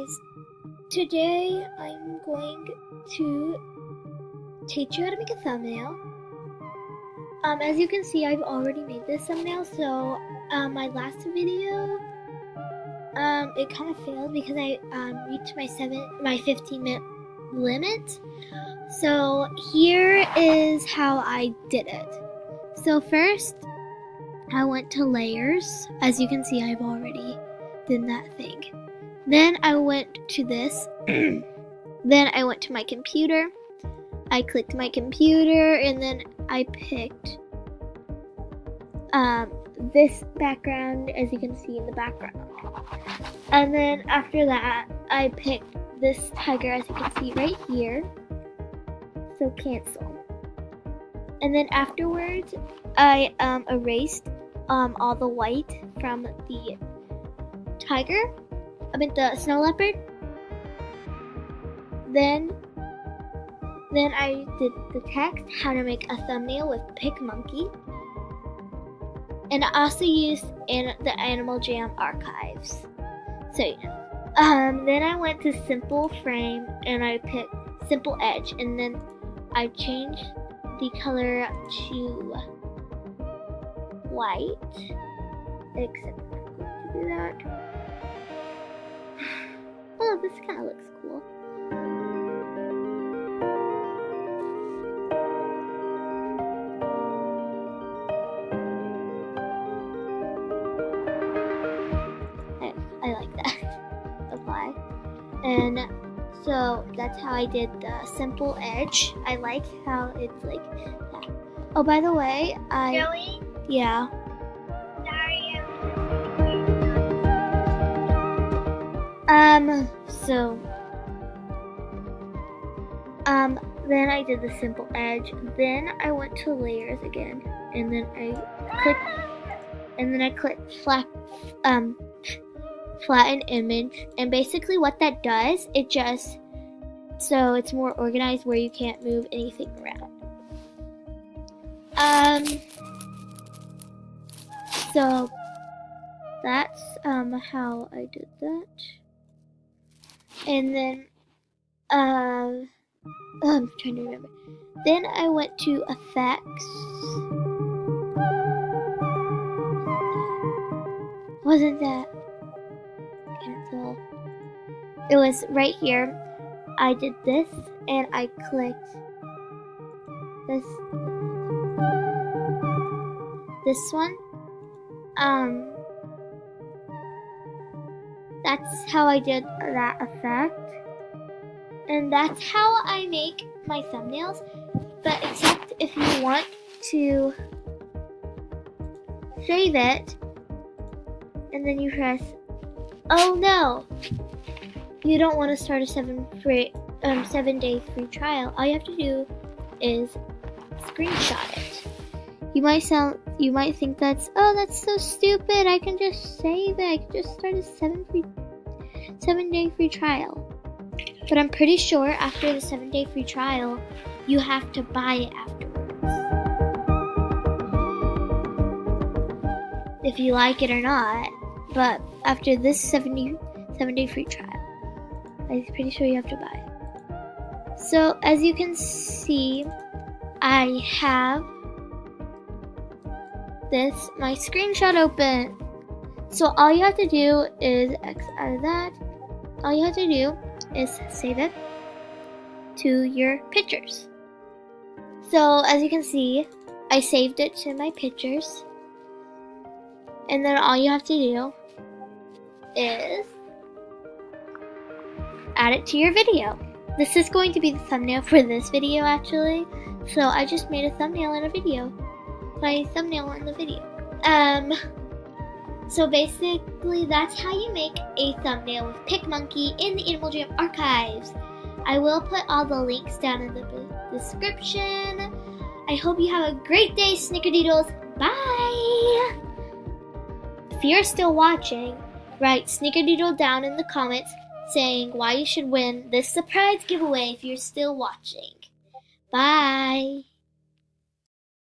guys, today I'm going to teach you how to make a thumbnail. As you can see, I've already made this thumbnail, so my last video, it kind of failed because I reached my 15-minute limit. So here is how I did it. So first, I went to layers. As you can see, I've already done that thing. Then I went to this. Then I went to my computer. I clicked my computer and then I picked this background, as you can see in the background. And then after that, I picked this tiger, as you can see right here. So cancel. And then afterwards, I erased all the white from the tiger. The snow leopard. Then I did the text, how to make a thumbnail with picmonkey. And I also used the Animal Jam archives. So then I went to simple frame and I picked simple edge, and then I changed the color to white. Except I'm not going to do that. Oh, this kind of looks cool. I like that. Apply. And so that's how I did the simple edge. I like how it's like that. Oh, by the way, Really? Yeah. Then I did the simple edge. Then I went to layers again, and then I clicked flatten image. And basically what that does, it just, so it's more organized where you can't move anything around. So that's how I did that. And then I'm trying to remember. Then I went to effects. Wasn't that cancel? It was right here. I did this and I clicked this one. That's how I did that effect. And that's how I make my thumbnails. But except if you want to save it, and then you press, oh no, you don't want to start a 7-day free trial. All you have to do is screenshot it. You might think that's so stupid. I can just save it. I can just start a 7-day free trial. But I'm pretty sure after the 7-day free trial, you have to buy it afterwards. If you like it or not. But after this 7-day free trial, I'm pretty sure you have to buy it. So as you can see, I have my screenshot open. So all you have to do is X out of that. All you have to do is save it to your pictures. So as you can see, I saved it to my pictures. And then all you have to do is add it to your video. This is going to be the thumbnail for this video actually. So I just made a thumbnail in a video. My thumbnail in the video. So basically that's how you make a thumbnail with picmonkey in the Animal Jam archives. I will put all the links down in the description. I hope you have a great day, Snickerdoodles. Bye! If you're still watching, write Snickerdoodle down in the comments saying why you should win this surprise giveaway if you're still watching. Bye!